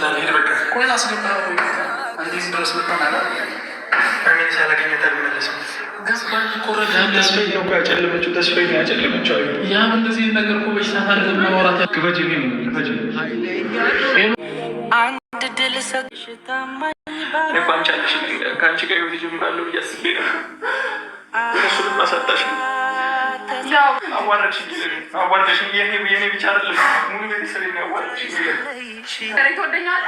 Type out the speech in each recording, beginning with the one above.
ስላልሄድ በቃ ቆይ ላስገባ አንዴት ድረስ መጣናለ አሜን ሳላገኘት አልመለስም። ገባኝ እኮ ረዳኝ። ተስፋዬ ነው እኮ ያጨለመችው፣ ተስፋዬ ነው ያጨለመችው። ያም እንደዚህ ነገር እኮ በሽታ አይደለም ማውራት ክፈጅኝ ነው ክፈጅኝ አንድ ድል ሰጥሽታማኝ ባለ ባንቻለሽ ካንቺ ጋር ይወድ ጀምራለሁ እያስቤ ነው እሱንም ማሳጣሽ ያው አዋርደሽኝ የኔ ብቻ አይደለም ሙሉ ቤተሰብ ነው ያዋርደሽኝ። ከሬት ወደኛለ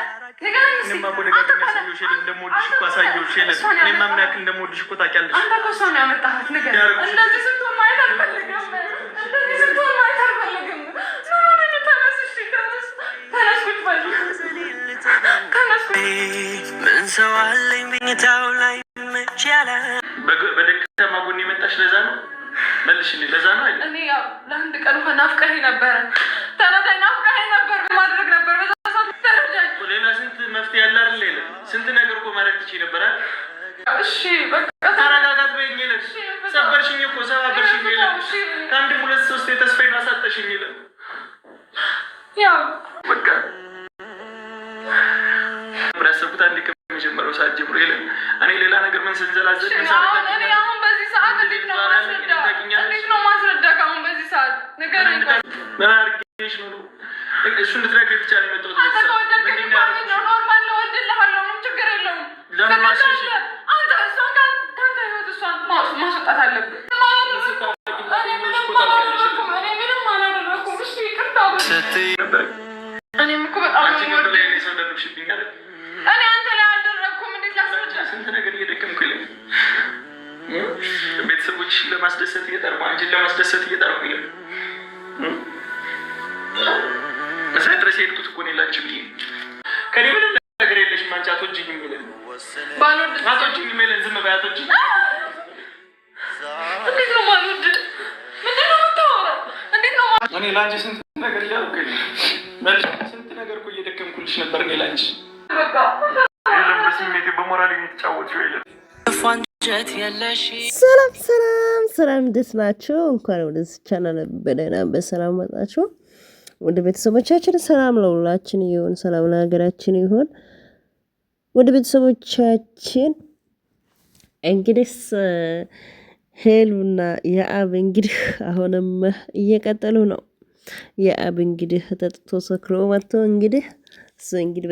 እኔማ እኮ ደጋግሜ ያሳየሁሽ የለም እንደምወድሽ እኮ አሳየሁሽ የለም። እኔማ ምን ያክል እንደምወድሽ እኮ ታውቂያለሽ። አንተ እኮ እሷ ነው ያመጣሃት ነገር እንደዚህ ስትሆን ማየት አልፈልግም። እንደዚህ ስትሆን ማየት አልፈልግም። ምን ሰው አለኝ ብኝታው ላይ መቻለ በደካማ ጎን የመጣሽ ለዛ ነው መልሽልኝ። ለዛ ነው አይደል? እኔ ያው ለአንድ ቀን እንኳን ናፍቀኸኝ ነበረ። ተረዳኝ። ናፍቀኸኝ ነበር ማድረግ ነበር በዛ ሰዓት ተረዳኝ። ሌላ ስንት መፍትሄ ያለ አይደል? ሌላ ስንት ነገር እኮ ማድረግ ትችይ ነበር አይደል? እሺ በቃ ተረጋጋት በይኝ። የለም ሰበርሽኝ እኮ ሰባበርሽኝ። የለም ከአንድ ሁለት ሶስት የተስፋዬን አሳጠሽኝ። የለም ያው በቃ ብራሰብታ አንድ ከመጀመሪያው ሰዓት ጀምሮ የለም እኔ ሌላ ነገር ምን ስንዘላዘል መሰረት እኔ አሁን በዚህ ሰዓት እንዴት ነው ማስረዳ ከአሁን በዚህ ሰዓት ነገር ምን አድርጌሽ ነው እሱ እንድትነግሪኝ ብቻ ነው የመጣሁት። ኖርማል ነው እወድልሃለሁ ምንም ችግር የለውም። ለምን ማስረሽ አንተ እሷን ከአንተ ህይወት እሷን ማስወጣት አለብህ። ምንም አላደረኩም። እሺ ይቅርታ እኔም እኮ በጣም ሰው ደርብሽብኝ አለ እኔ አንተ ላይ አልደረኩም። እንዴት ላስረዳ? ስንት ነገር እየደከምኩ ይለኝ ቤተሰቦችሽን ለማስደሰት እየጠርኩ አንቺን ለማስደሰት እየጠርኩ ይለኝ መሰረት ድረስ የሄድኩት እኮ እኔ ላንቺ ብዬ ከእኔ ምንም ነገር የለሽም። አንቺ አትወጂኝም የሚለን አትወጂኝም የሚለን ዝም በይ አትወጂኝም። እንዴት ነው ማልወድ? ምንድን ነው የምታወራው? እንዴት ነው እኔ ላንቺ ስንት ነገር እያልኩ ስንት ነገር እኮ እየደከምኩልሽ ነበር እኔ ላንቺ የለም በስሜቴ በሞራል የምትጫወቺው የለም። ሰላም ሰላም ሰላም፣ እንዴት ናችሁ? እንኳን ወደዚህ ቻናል በደህና በሰላም መጣችሁ። ወደ ቤተሰቦቻችን ሰላም ለሁላችን ይሁን፣ ሰላም ለሀገራችን ይሁን። ወደ ቤተሰቦቻችን እንግዲህ ሄሉና የአብ እንግዲህ አሁንም እየቀጠሉ ነው። የአብ እንግዲህ ተጠጥቶ ሰክሮ መጥቶ እንግዲህ እሱ እንግዲህ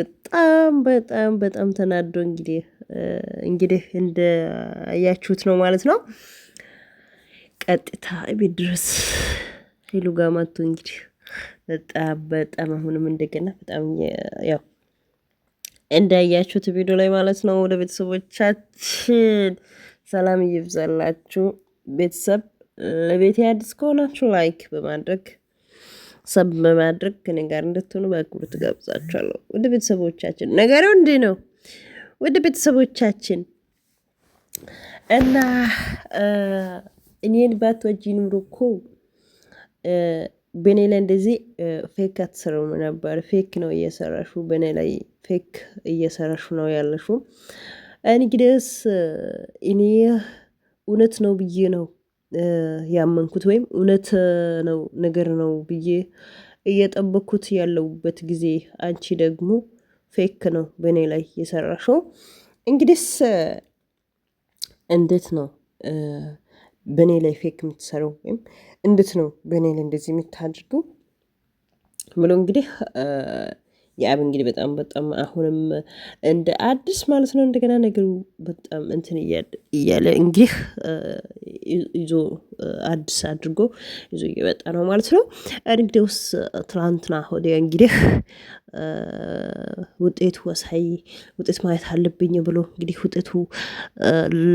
በጣም ተናዶ እንግዲህ እንዳያችሁት ነው ማለት ነው። ቀጥታ ቤት ድረስ ሄሉ ጋር መጥቶ እንግዲህ በጣም አሁንም እንደገና በጣም ያው እንዳያችሁት ቪዲዮ ላይ ማለት ነው። ወደ ቤተሰቦቻችን ሰላም ይብዛላችሁ። ቤተሰብ ለቤት አዲስ ከሆናችሁ ላይክ በማድረግ ሰብ በማድረግ ከኔ ጋር እንድትሆኑ በአክብሮት ጋብዛችኋለሁ። ወደ ቤተሰቦቻችን ነገሩ እንዲህ ነው። ወደ ቤተሰቦቻችን እና እኔን ባትወጂ ኑሮ እኮ በኔ ላይ እንደዚህ ፌክ አትሰሩም ነበር። ፌክ ነው እየሰራሹ፣ በኔ ላይ ፌክ እየሰራሹ ነው ያለሹ። እንግዲህስ እኔ እውነት ነው ብዬ ነው ያመንኩት፣ ወይም እውነት ነው ነገር ነው ብዬ እየጠበኩት ያለውበት ጊዜ አንቺ ደግሞ ፌክ ነው በእኔ ላይ የሰራሽው። እንግዲህስ እንዴት ነው በእኔ ላይ ፌክ የምትሰራው ወይም እንዴት ነው በእኔ ላይ እንደዚህ የምታድርጉ ብሎ እንግዲህ የአብ እንግዲህ በጣም አሁንም እንደ አዲስ ማለት ነው እንደገና ነገሩ በጣም እንትን እያለ እንግዲህ ይዞ አዲስ አድርጎ ይዞ እየወጣ ነው ማለት ነው። እንግዲህ ውስጥ ትናንትና ወዲያ እንግዲህ ውጤቱ ውጤት ማየት አለብኝ ብሎ እንግዲህ ውጤቱ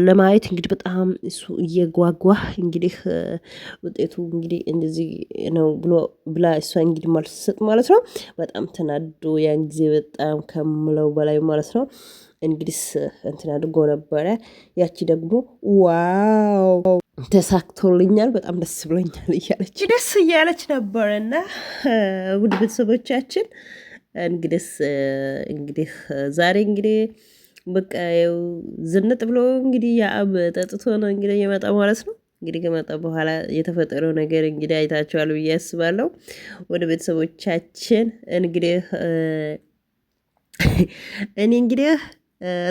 ለማየት እንግዲህ በጣም እሱ እየጓጓ እንግዲህ ውጤቱ እንግዲህ እንደዚህ ነው ብላ እሷ እንግዲህ ማለት ሰጥ ማለት ነው። በጣም ተናዶ ያን ጊዜ በጣም ከምለው በላይ ማለት ነው እንግዲህ እንትን አድርጎ ነበረ። ያቺ ደግሞ ዋው ተሳክቶልኛል በጣም ደስ ብሎኛል እያለች ነበረና ውድ ቤተሰቦቻችን እንግዲህ ዛሬ እንግዲህ በቃ ያው ዝንጥ ብሎ እንግዲህ የአብ ጠጥቶ ነው እንግዲህ የመጣ ማለት ነው። እንግዲህ ከመጣ በኋላ የተፈጠረው ነገር እንግዲህ አይታችኋል ብዬ አስባለሁ። ወደ ቤተሰቦቻችን እንግዲህ እኔ እንግዲህ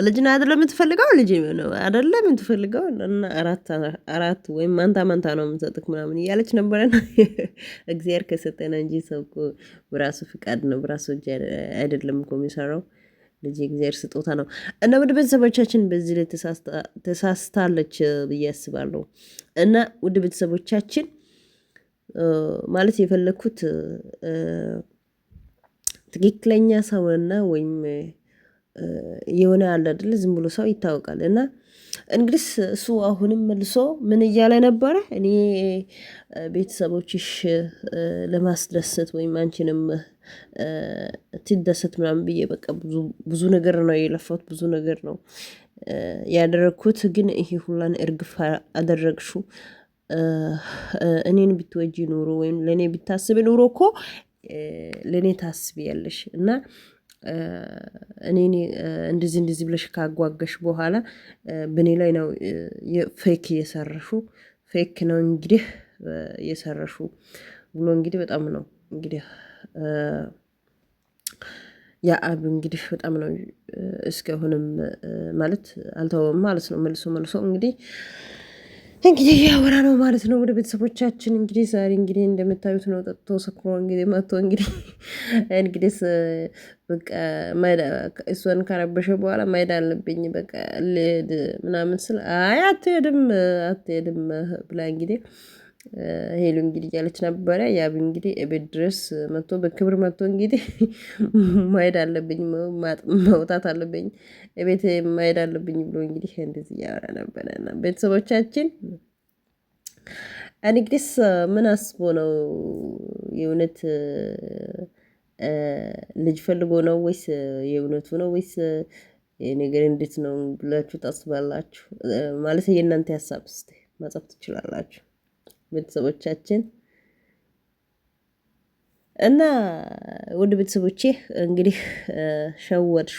ልጅን አይደለም የምትፈልገው ልጅ ነው አይደለም የምትፈልገው እና አራት ወይም ማንታ ነው የምሰጥክ ምናምን እያለች ነበረና እግዚአብሔር ከሰጠና እንጂ ሰው እኮ በራሱ ፍቃድ ነው በራሱ እጅ አይደለም እኮ የሚሰራው። ልጅ እግዚአብሔር ስጦታ ነው እና ውድ ቤተሰቦቻችን በዚህ ላይ ተሳስታለች ብዬ አስባለሁ። እና ውድ ቤተሰቦቻችን ማለት የፈለኩት ትክክለኛ ሰውና ወይም የሆነ አለ አይደል ዝም ብሎ ሰው ይታወቃል። እና እንግዲህ እሱ አሁንም መልሶ ምን እያለ ነበረ እኔ ቤተሰቦችሽ ለማስደሰት ወይም አንቺንም ትደሰት ምናምን ብዬ በቃ ብዙ ነገር ነው የለፋሁት ብዙ ነገር ነው ያደረኩት ግን ይሄ ሁላን እርግፍ አደረግሽው። እኔን ብትወጂ ኑሮ ወይም ለኔ ብታስቢ ኑሮ እኮ ለኔ ታስቢያለሽ እና እኔ እንደዚህ ብለሽ ካጓገሽ በኋላ በኔ ላይ ነው ፌክ እየሰራሽው ፌክ ነው እንግዲህ እየሰራሽው ብሎ እንግዲህ በጣም ነው እንግዲህ ያ አብ እንግዲህ በጣም ነው እስካሁንም ማለት አልተወም ማለት ነው። መልሶ እንግዲህ ያወራ ነው ማለት ነው። ወደ ቤተሰቦቻችን እንግዲህ ዛሬ እንግዲህ እንደምታዩት ነው ጠጥቶ ሰክሮ እንግዲህ መጥቶ እንግዲህ በቃ እሷን ካረበሸ በኋላ ማይድ አለብኝ በቃ ልድ ምናምን ስለ አይ አትሄድም ብላ እንግዲህ ሄሉ እንግዲህ ያለች ነበረ። ያብ እንግዲህ እቤት ድረስ መጥቶ በክብር መጥቶ እንግዲህ ማይድ አለብኝ መውጣት አለብኝ እቤት ማይድ አለብኝ ብሎ እንግዲህ እንደዚህ ያወራ ነበረና ቤተሰቦቻችን እንግዲህ ምን አስቦ ነው የእውነት ልጅ ፈልጎ ነው ወይስ የእውነቱ ነው ወይስ ነገር እንዴት ነው ብላችሁ ታስባላችሁ? ማለት የእናንተ ሀሳብ እስቲ ማጻፍ ትችላላችሁ ቤተሰቦቻችን። እና ውድ ቤተሰቦቼ እንግዲህ ሸወድሹ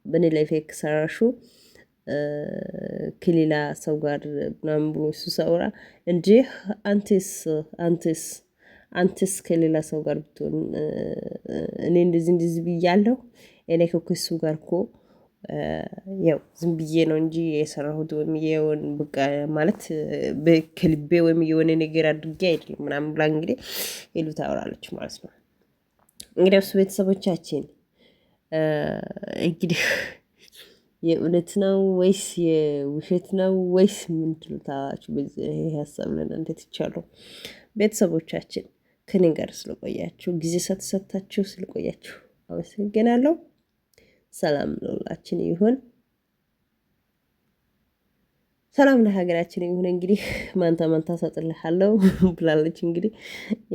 በኔ ላይ ፌክ ሰራሹ ከሌላ ሰው ጋር ምናምን ብሎ እሱ ሳውራ እንጂ አንተስ ከሌላ ሰው ጋር ብትሆን እኔ እንደዚህ ብያለሁ እኔ ከሱ ጋር እኮ ያው ዝም ብዬ ነው እንጂ የሰራሁት ወይም የሆነ በቃ ማለት በከልቤ ወይም የሆነ ነገር አድርጌ አይደለም ምናምን ብላ እንግዲህ ሄሉ ታወራለች ማለት ነው። እንግዲህ እሱ ቤተሰቦቻችን እንግዲህ የእውነት ነው ወይስ የውሸት ነው ወይስ ምን ትሉታላችሁ? በዚህ ሀሳብ ለእናንተ ትቻለሁ ቤተሰቦቻችን ከኔ ጋር ስለቆያችሁ ጊዜ ሰጥታችሁ ስለቆያችሁ አመሰግናለሁ። ሰላም ለሁላችን ይሁን። ሰላም ለሀገራችን ይሁን። እንግዲህ ማንታ ሰጥልሃለሁ ብላለች እንግዲህ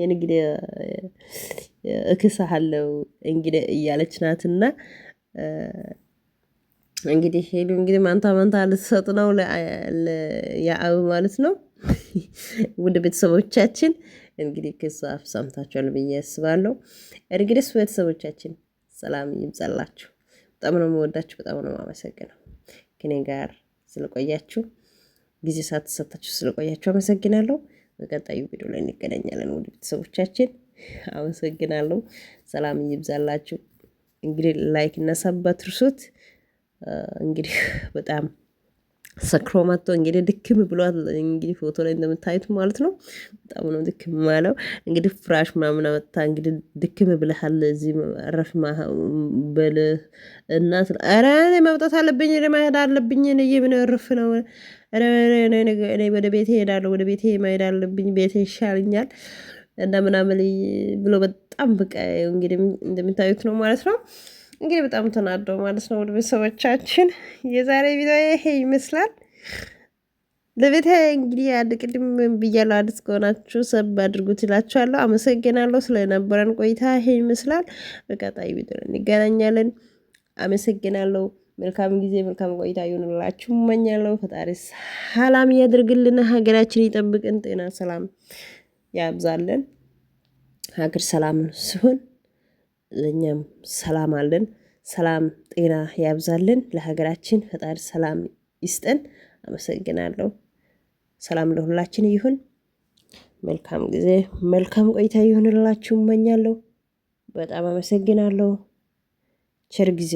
የንግዲህ እክሳለሁ እንግዲህ እያለች ናትና እንግዲህ ሄሉ እንግዲህ ማንታ ልትሰጥ ነው ለያአብ ማለት ነው። ውድ ቤተሰቦቻችን እንግዲህ ከሷ አፍ ሰምታችኋል ብዬ አስባለሁ። እንግዲህ ቤተሰቦቻችን ሰላም ይብዛላችሁ። በጣም ነው የምወዳችሁ በጣም ነው የማመሰግነው ከኔ ጋር ስለቆያችሁ ጊዜ ሰጥታችሁ ስለቆያችሁ አመሰግናለሁ። በቀጣዩ ቪዲዮ ላይ እንገናኛለን። ውድ ቤተሰቦቻችን አመሰግናለሁ። ሰላም ይብዛላችሁ። እንግዲህ ላይክ እና ሰብ አትርሱት። እንግዲህ በጣም ሰክሮ መጥቶ እንግዲህ ድክም ብሏል። እንግዲህ ፎቶ ላይ እንደምታዩት ማለት ነው በጣም ነው ድክም ማለው። እንግዲህ ፍራሽ ምናምን አመጣ እንግዲህ ድክም ብለሃል እዚህ ረፍ በል እና ኧረ እኔ መውጣት አለብኝ መሄድ አለብኝ እኔ ምን እረፍ ነው እኔ ወደ ቤቴ እሄዳለሁ ወደ ቤቴ መሄድ አለብኝ ቤቴ ይሻለኛል እና ምናምን ብሎ በጣም በቃ እንግዲህ እንደምታዩት ነው ማለት ነው። እንግዲህ በጣም ተናደው ማለት ነው። ወደ ቤተሰቦቻችን የዛሬ ቪዲዮ ይሄ ይመስላል። ለቤቴ እንግዲህ ቅድም ብያለሁ አዲስ ከሆናችሁ ሰብ አድርጉት እላችኋለሁ። አመሰግናለሁ ስለነበረን ቆይታ ይሄ ይመስላል። በቀጣይ ቪዲዮ እንገናኛለን። አመሰግናለሁ። መልካም ጊዜ መልካም ቆይታ ይሁንላችሁ እመኛለሁ። ፈጣሪ ሰላም ያድርግልን፣ ሀገራችን ይጠብቅን፣ ጤና ሰላም ያብዛልን። ሀገር ሰላም ሲሆን ለኛም ሰላም አለን። ሰላም ጤና ያብዛልን ለሀገራችን ፈጣሪ ሰላም ይስጠን። አመሰግናለሁ። ሰላም ለሁላችን ይሁን። መልካም ጊዜ መልካም ቆይታ ይሁንላችሁ እመኛለሁ። በጣም አመሰግናለሁ። ቸር ጊዜ